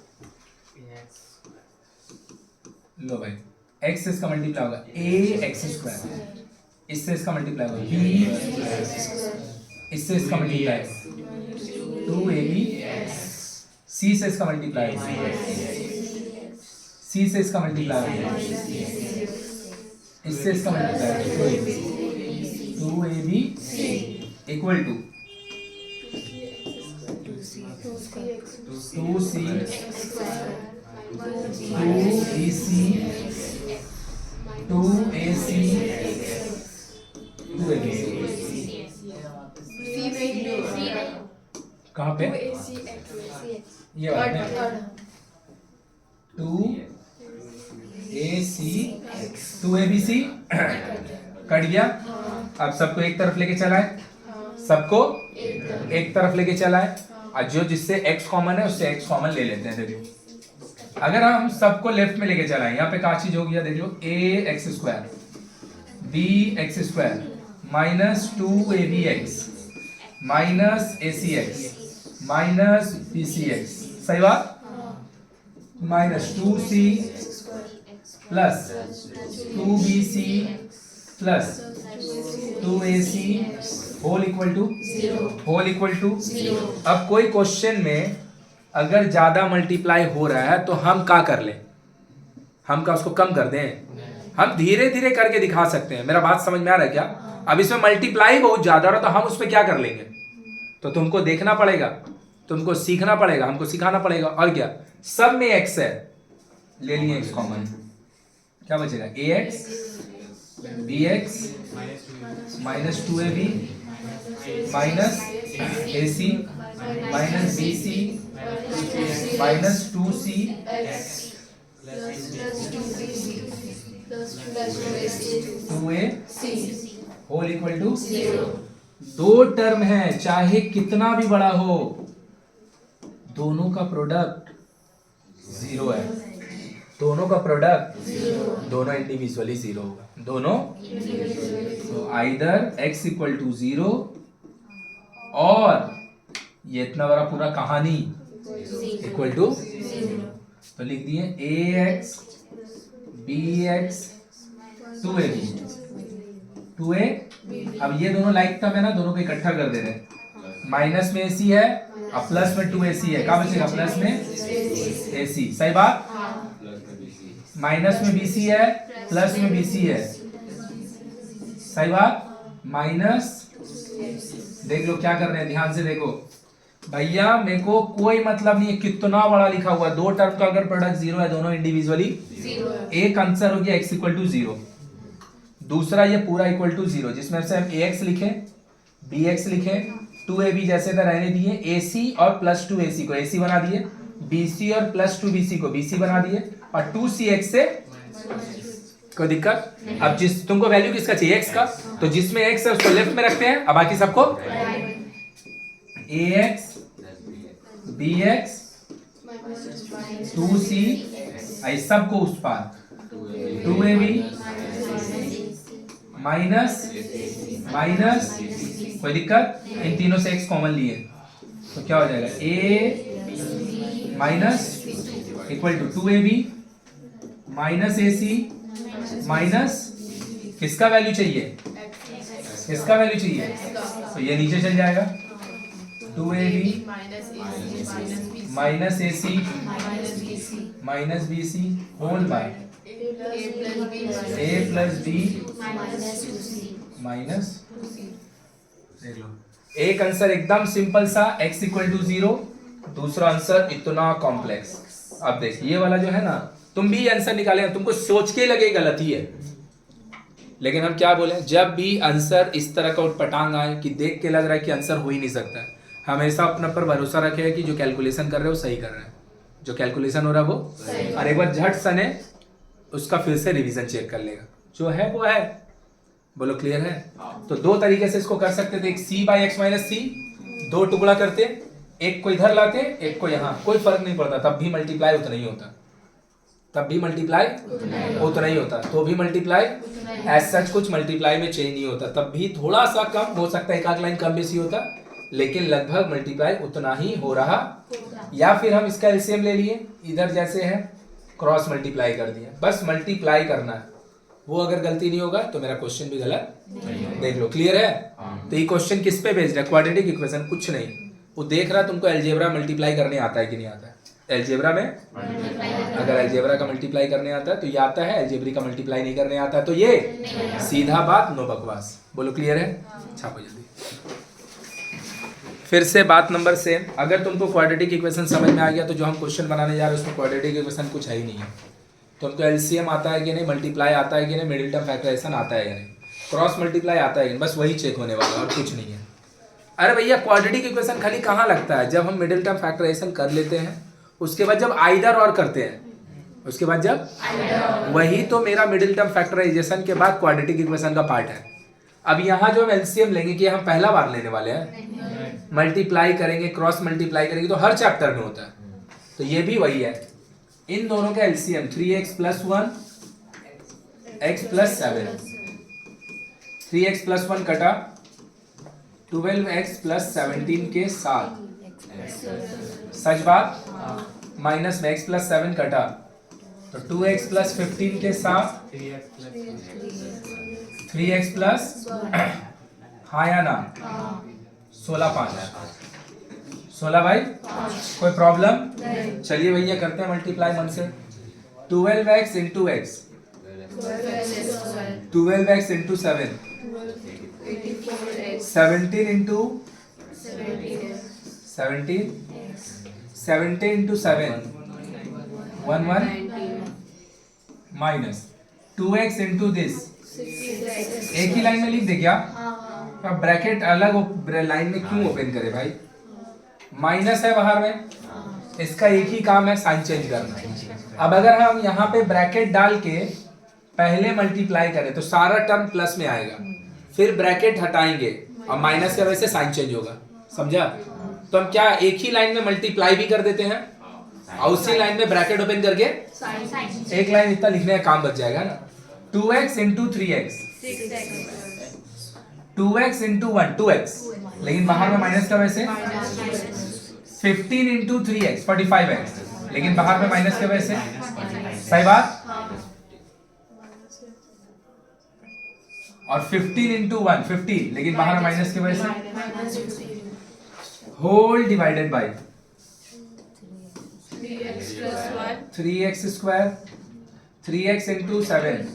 लो भाई x से इसका मल्टीप्लाई होगा ax स्क्वायर, इससे इसका मल्टीप्लाई होगा b, इससे इसका मल्टीप्लाई 2ab, c से इसका मल्टीप्लाई होगा सी से इसका मल्टीप्लाई होगा, इससे इसका multiply, 2ab equal to 2c 2bc 2ac 2abc। कहाँ पे ये वाला में 2ac 2abc कट गया। अब सबको एक तरफ लेके चला है, सबको एक तरफ लेके चला है, और जो जिससे x कॉमन है उससे x कॉमन ले लेते हैं। देखो अगर हम सबको लेफ्ट में लेके चलाएं, यहाँ पे क्या चीज हो गया, देख लो, ax² bx² minus 2abx minus acx minus bcx, सही बात, minus 2c plus 2bc plus 2ac whole equal to. अब कोई क्वेश्चन में अगर ज्यादा मल्टीप्लाई हो रहा है तो हम क्या कर लें, हम क्या उसको कम कर दें, हम धीरे धीरे करके दिखा सकते हैं। मेरा बात समझ में आ रहा है क्या? अब इसमें मल्टीप्लाई बहुत ज्यादा हो रहा है तो हम उस पर क्या कर लेंगे, तो तुमको देखना पड़ेगा, तुमको सीखना पड़ेगा, हमको सिखाना पड़ेगा। और क्या, सब में x है, ले लिए x कॉमन, क्या बचेगा, ax bx minus 2ab minus ac minus bc minus 2c 2a whole equal to. दो टर्म है, चाहे कितना भी बड़ा हो, दोनों का प्रोडक्ट 0 है, दोनों का प्रोडक्ट, दोनों इंडिविजुअली 0 होगा, दोनों। तो आइदर x इक्वल टू 0 और ये इतना बड़ा पूरा कहानी इक्वल टू, तो लिख दिए ax bx 2a। अब ये दोनों लाइक टर्म है ना, दोनों को इकट्ठा कर दे रहे हैं, माइनस में ac है और प्लस में 2ac है, क्या बचेगा, प्लस में ac, सही बात, माइनस में bc है प्लस में bc है, सही बात, माइनस, देख लो क्या कर रहे हैं, ध्यान से देखो भैया, मेरे को कोई मतलब नहीं है कितना बड़ा लिखा हुआ है, दो टर्म का अगर प्रोडक्ट 0 है, दोनों इंडिविजुअली, एक आंसर हो गया x इक्वल टू 0, दूसरा ये पूरा इक्वल टू 0, जिसमें से हम ax लिखे, bx लिखे, 2ab जैसे था रहने दिए, ac और प्लस 2ac को ac बना दिए, bc और प्लस 2bc को bc बना दिए, और 2cx से कोई दिक्कत। अब जिस तुमको वैल्यू किसका चाहिए, x का, तो जिसमें x है उसको लेफ्ट में रखते हैं, अब बाकी सबको ax bx 2c, इस सबको उस पार 2ab माइनस माइनस, कोई दिक्कत, इन तीनों से x कॉमन लिए तो क्या हो जाएगा, a minus equal to 2ab minus ac minus, किसका वैल्यू चाहिए, किसका वैल्यू चाहिए, तो ये नीचे चल जाएगा, 2ab minus ac minus bc whole by a plus b minus, देख लो, एक आंसर एकदम सिंपल सा x इक्वल टू 0, दूसरा आंसर इतना कॉम्प्लेक्स। अब देख ये वाला जो है ना, तुम भी आंसर निकाले, तुमको सोच के लगे गलत ही है, लेकिन हम क्या बोले, जब भी आंसर इस तरह का उटपटांग आए कि देख के लग रहा है कि आंसर हो ही नहीं सकता, हमेशा अपने पर भरोसा रखे कि जो कैलकुलेशन कर रहे हो सही कर रहे हैं, जो कैलकुलेशन हो रहा है वो, और एक बार झट सने उसका फिर से रिवीजन चेक कर लेगा, जो है वो है। बोलो क्लियर है? तो दो तरीके से इसको कर सकते थे, एक c बाई एक्स माइनस सी, दो टुकड़ा करते, एक को इधर लाते, एक को यहाँ, कोई फर्क नहीं पड़ता, तब भी मल्टीप्लाई उतना ही होता, तब भी मल्टीप्लाई उतना ही होता, तो भी मल्टीप्लाई एज सच कुछ मल्टीप्लाई में चेंज नहीं होता, तब भी थोड़ा सा कम हो सकता है, एक आध लाइन कम बेसी होता, लेकिन लगभग मल्टीप्लाई उतना ही हो रहा। या फिर हम इसका एलसीएम ले लिए, इधर जैसे है क्रॉस मल्टीप्लाई कर दिया, बस मल्टीप्लाई करना है, वो अगर गलती नहीं होगा तो मेरा क्वेश्चन भी गलत देख लो। क्लियर है? तो ये क्वेश्चन किस पे बेस्ड है? क्वाड्रेटिक इक्वेशन, कुछ नहीं, वो देख रहा तुमको अलजेब्रा मल्टीप्लाई करने आता है कि नहीं आता है। अलजेब्रा में अगर अलजेब्रा का मल्टीप्लाई करने आता है तो ये आता है, अलजेब्री का मल्टीप्लाई नहीं करने आता है तो ये सीधा बात, नो बकवास। बोलो क्लियर है? छापो जल्दी। फिर से बात नंबर सेम, अगर तुमको क्वाड्रेटिक इक्वेशन समझ में आ गया तो जो हम क्वेश्चन बनाने जा रहे हैं उसमें क्वाड्रेटिक इक्वेशन कुछ है ही नहीं है। तुमको एलसीएम आता है कि नहीं, मल्टीप्लाई आता है कि नहीं, मिडिल टर्म फैक्टराइजेशन आता है कि नहीं, क्रॉस मल्टीप्लाई आता है कि नहीं, बस वही चेक होने वाला और कुछ नहीं है। अरे भैया क्वाड्रेटिक इक्वेशन खाली कहाँ लगता है? जब हम मिडिल टर्म फैक्टराइजेशन कर लेते हैं, उसके बाद जब आइदर और करते हैं, उसके बाद जब वही तो मेरा मिडिल टर्म फैक्टराइजेशन के बाद क्वाड्रेटिक इक्वेशन का पार्ट है। अब यहाँ जो हम एलसीएम लेंगे कि हम पहला बार लेने वाले हैं, मल्टीप्लाई करेंगे, क्रॉस मल्टीप्लाई करेंगे तो हर चैप्टर में होता है, तो ये भी वही है। इन दोनों का एलसीएम 3x + 1 x + 7, 3x + 1 कटा 12x + 17 के साथ, सच बात, माइनस में x + 7 कटा तो 2x + 15 के साथ 3x + हाँ या ना, 16 5 16 भाई, कोई प्रॉब्लम? चलिए भैया करते हैं मल्टीप्लाई मन से। 12x × x, 12x × 7, 17 × 17, 17 × 7 1 1 minus 2x × this, एक ही लाइन में लिख दे क्या? अब ब्रैकेट अलग लाइन में क्यों ओपन करे भाई? माइनस है बाहर में, इसका एक ही काम है साइन चेंज करना। अब अगर हम यहाँ पे ब्रैकेट डाल के पहले मल्टीप्लाई करें तो सारा टर्म प्लस में आएगा, फिर ब्रैकेट हटाएंगे और माइनस की वजह से साइन चेंज होगा, समझा? तो हम क्या एक ही लाइन में मल्टीप्लाई भी कर देते हैं और उसी लाइन में ब्रैकेट ओपन करके एक लाइन इतना लिखने का काम बच जाएगा ना। 2x × 3x, 2x × 1 2x, लेकिन बाहर में माइनस का वजह से 15 × 3x 45x, लेकिन बाहर में माइनस के वजह से, सही बात। और 15 × 1 50, लेकिन बाहर में माइनस की वजह से, whole divided by 3x square, 3x × 7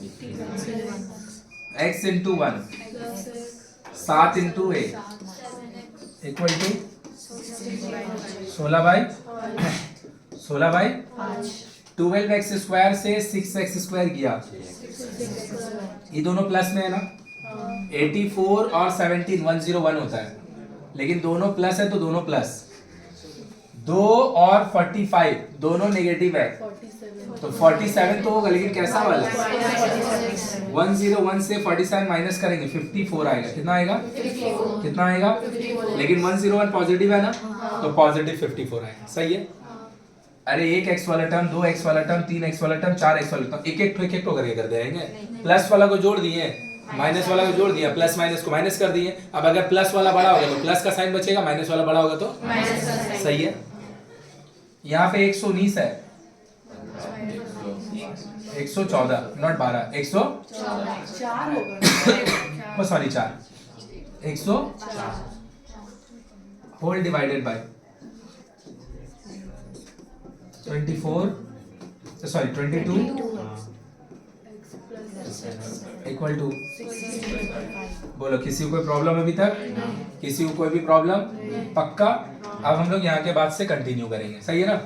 x × 1 7 × 8 equal to 16 by 12x square से 6x² गया, ये दोनों प्लस में है ना। 84 और 17 101 होता है, लेकिन दोनों प्लस है तो दोनों प्लस, 2 और 45 दोनों नेगेटिव है तो 47 तो होगा, लेकिन कैसा वाला? 101 से 47 माइनस करेंगे 54 आएगा। कितना आएगा? कितना आएगा? लेकिन 101 पॉजिटिव है ना, तो पॉजिटिव 54 आएगा, सही है। अरे एक x वाला टर्म, 2x वाला टर्म, 3x वाला टर्म, 4x वाला टर्म, एक एक करके कर देंगे। प्लस वाला को जोड़ दिए, माइनस वाला को जोड़ दिया, प्लस माइनस को माइनस कर दिए। अब अगर प्लस वाला बड़ा होगा तो प्लस का साइन बचेगा, माइनस वाला बड़ा होगा तो सही है। यहाँ पे 119 है, 114 not 12, 104 sorry 4, 100 whole divided by 22 equal to, बोलो किसी को कोई प्रॉब्लम अभी तक? किसी को कोई भी प्रॉब्लम? पक्का? अब हम लोग यहाँ के बाद से कंटिन्यू करेंगे, सही है ना।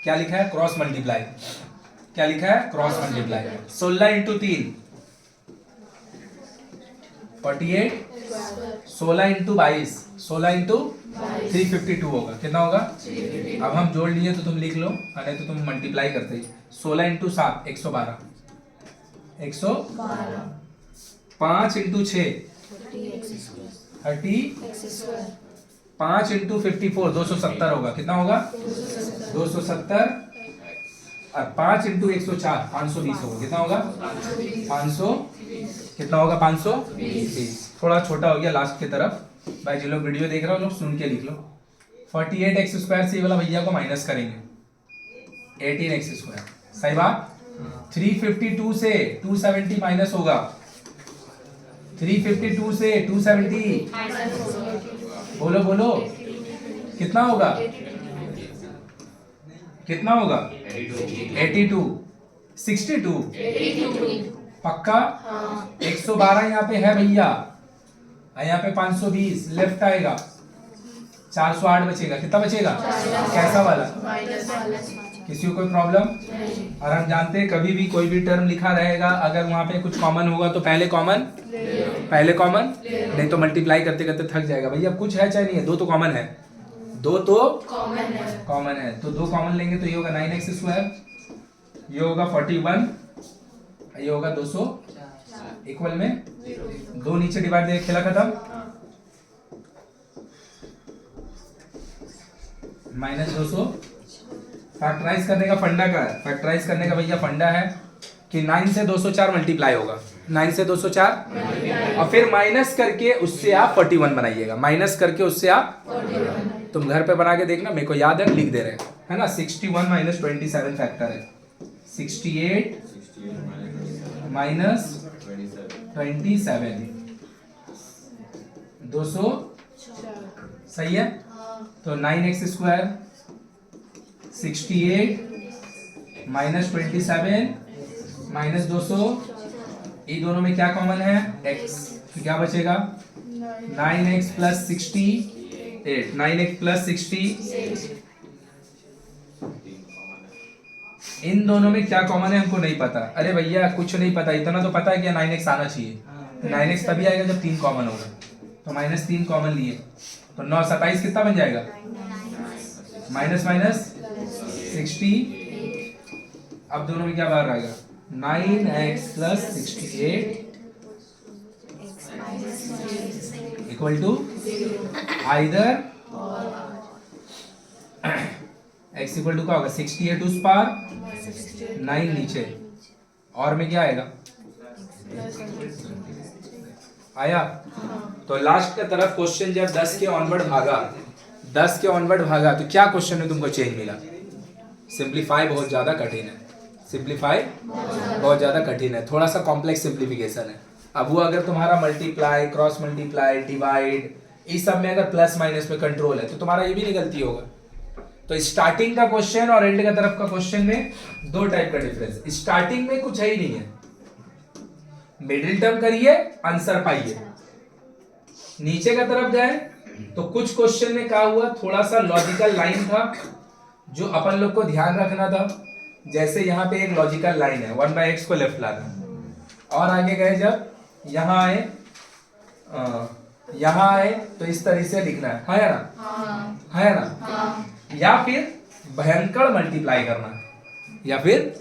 क्या लिखा है? Cross multiply. क्या लिखा है? Cross multiply. 16 × 3 48, 16 × 22 16 × 352 होगा। कितना होगा? अब हम जोड़ लिए तो तुम लिख लो, नहीं तो तुम मल्टीप्लाई करते ही। 16 × 7 112, 112, 5 × 6 30, 5 × 54 270 होगा। कितना होगा? 270, और 5 × 104 520 होगा। कितना होगा? 500, कितना होगा? 520। थोड़ा छोटा हो गया लास्ट की तरफ भाई, जो लोग वीडियो देख रहे हो लोग सुन के लिख लो। 48x² से ये वाला भैया को माइनस करेंगे 18x², सही बात। 352 से 270 माइनस होगा, 352 से 270 बोलो बोलो कितना होगा, कितना होगा 82 62 पक्का। 112 यहाँ पे है भैया, यहाँ पे 520 लेफ्ट आएगा, 408 बचेगा। कितना बचेगा, कैसा वाला, किसी को कोई प्रॉब्लम। और हम जानते हैं कभी भी कोई भी टर्म लिखा रहेगा अगर वहां पे कुछ कॉमन होगा तो पहले कॉमन नहीं तो मल्टीप्लाई करते करते थक जाएगा। भैया कुछ है चाहे नहीं है, दो तो कॉमन है, दो तो कॉमन है तो दो कॉमन लेंगे तो ये होगा 9x स्क्वायर, ये होगा 41, ये होगा 200 इक्वल में दो नीचे डिवाइड दे, खेला खत्म। -200 फैक्टराइज करने का फंडा का है, फैक्टराइज करने का भैया फंडा है कि 9 से 204 मल्टीप्लाई होगा, 9 से 204 और फिर माइनस करके उससे आप 41 बनाइएगा, माइनस करके उससे आप 41। तुम घर पे बना के देखना, मेरे को याद है लिख दे रहे है ना। 61 - 27 फैक्टर है, 68 - 27 200 सही है। तो 9x स्क्वायर 68 - 27 - 200, ये दोनों में क्या कॉमन है, x, तो क्या बचेगा 9x + 68, 9x + 60। इन दोनों में क्या कॉमन है हमको नहीं पता। अरे भैया कुछ नहीं पता, इतना तो पता है कि 9x आना चाहिए, तो 9x तभी आएगा जब 3 कॉमन होगा, तो -3 कॉमन लिए तो 9 27 कितना बन जाएगा, माइनस 60। अब दोनों में क्या बाहर आएगा, 9x + 68 equal to either x equal to क्या होगा 68 उस पार 9 नीचे, और में क्या आएगा आया। तो लास्ट के तरफ क्वेश्चन जब 10 के ऑनवर्ड भागा, 10 के ऑनवर्ड भागा तो क्या क्वेश्चन में तुमको चेंज मिला, सिंप्लीफाई बहुत ज्यादा कठिन है, सिंप्लीफाई बहुत ज्यादा कठिन है, थोड़ा सा कॉम्प्लेक्स सिंप्लीफिकेशन है। अब वो अगर तुम्हारा मल्टीप्लाई, क्रॉस मल्टीप्लाई, डिवाइड, इस सब में अगर प्लस माइनस में कंट्रोल है तो तुम्हारा ये भी नहीं गलती होगा। तो स्टार्टिंग का क्वेश्चन और एंड का तरफ का क्वेश्चन में दो टाइप का डिफरेंस, स्टार्टिंग में कुछ है ही नहीं है, मिडिल टर्म करिए आंसर पाइए। नीचे का तरफ जाए तो कुछ क्वेश्चन में क्या हुआ, थोड़ा सा लॉजिकल लाइन था जो अपन लोग को ध्यान रखना था। जैसे यहाँ पे एक लॉजिकल लाइन है 1/x को लेफ्ट लाना, और आगे गए जब यहाँ आए तो इस तरह से लिखना है ना, या फिर भयंकर मल्टीप्लाई करना, या फिर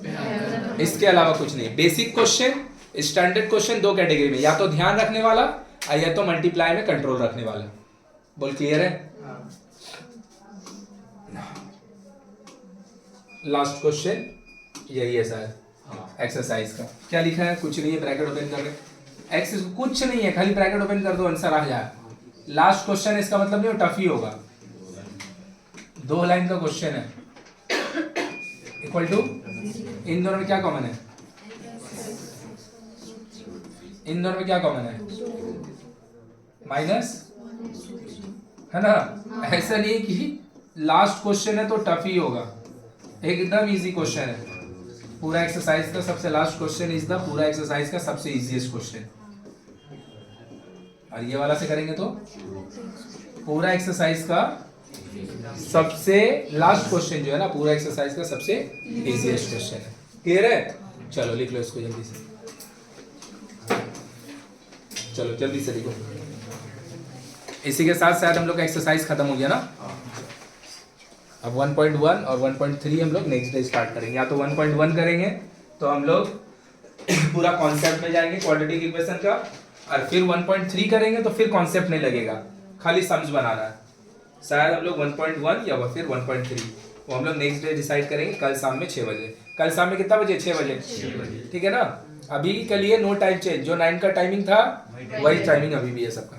इसके अलावा कुछ नहीं। बेसिक क्वेश्चन, स्टैंडर्ड क्वेश्चन दो कैटेगरी में, या तो ध्यान रखने वाला या तो मल्टीप्लाई में कंट्रोल रखने वाला। बोल क्लियर है। लास्ट क्वेश्चन यही है शायद एक्सरसाइज का। क्या लिखा है, कुछ नहीं है, ब्रैकेट ओपन कर रहे, एक्स कुछ नहीं है, खाली ब्रैकेट ओपन कर दो आंसर आ जाए। लास्ट क्वेश्चन इसका मतलब नहीं टफ ही होगा, 2 लाइन का क्वेश्चन है। इक्वल टू, इन दोनों में क्या कॉमन है, इन दोनों में क्या कॉमन है, माइनस है ना। ऐसा नहीं कि लास्ट क्वेश्चन है तो टफ ही होगा, एकदम इजी क्वेश्चन है। पूरा एक्सरसाइज का सबसे लास्ट क्वेश्चन इज द पूरा एक्सरसाइज का सबसे इजीएस्ट क्वेश्चन। और ये वाला से करेंगे तो पूरा एक्सरसाइज का सबसे लास्ट क्वेश्चन जो है ना, पूरा एक्सरसाइज का सबसे इजीएस्ट क्वेश्चन है। क्लियर है, चलो लिख लो इसको जल्दी से, चलो जल्दी से लिखो। इसी के साथ शायद हम लोग का एक्सरसाइज खत्म हो गया ना। अब 1.1 और 1.3 हम लोग नेक्स्ट डे स्टार्ट करेंगे। या तो 1.1 करेंगे तो हम लोग पूरा कॉन्सेप्ट में जाएंगे क्वाड्रेटिक इक्वेशन का, और फिर 1.3 करेंगे तो फिर कॉन्सेप्ट नहीं लगेगा, खाली सम्स बनाना है। शायद हम लोग 1.1 या फिर 1.3 वो हम लोग नेक्स्ट डे डिसाइड करेंगे, कल शाम में 6 बजे। कल शाम में कितना बजे, 6 बजे, ठीक है ना। अभी के लिए नो टाइम चेंज, जो 9 का टाइमिंग था वही टाइमिंग अभी भी है सबका।